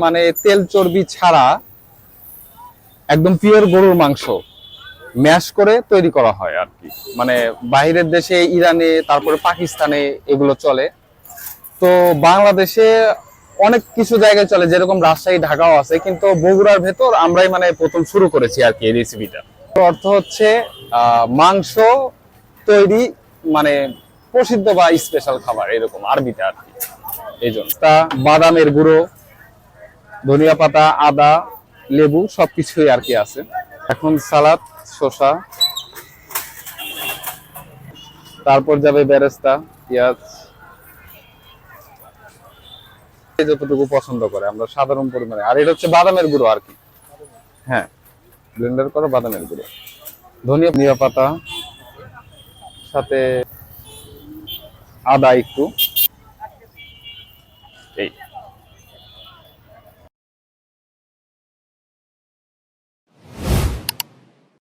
মানে তেল চর্বি ছাড়া একদম পিওর গরুর মাংস ম্যাশ করে তৈরি করা হয় আর কি। মানে বাইরের দেশে ইরানে তারপরে পাকিস্তানে এগুলো চলে। তো বাংলাদেশে অনেক কিছু জায়গায় চলে, যেরকম রাজশাহী ঢাকাও আছে, কিন্তু বগুড়ার ভেতর আমরাই মানে প্রথম শুরু করেছি আর কি এই রেসিপিটা। অর্থ হচ্ছে মাংস তৈরি মানে প্রসিদ্ধ বা স্পেশাল খাবার এরকম আরবিতে আর কি। এই জন্য তা বাদামের গুঁড়ো, ধনিয়া পাতা, আদা, লেবু সবকিছুই আর কি আছে। এখন সালাদ, শসা, তারপর যাবে বেরেস্তা, পেঁয়াজ, যতটুকু পছন্দ করে আমরা সাধারণ পরিমাণে। আর এটা হচ্ছে বাদামের গুঁড়ো আর কি। হ্যাঁ, ব্লেন্ডার করা বাদামের গুঁড়ো, ধনিয়া পাতা, সাথে আদা একটু, এই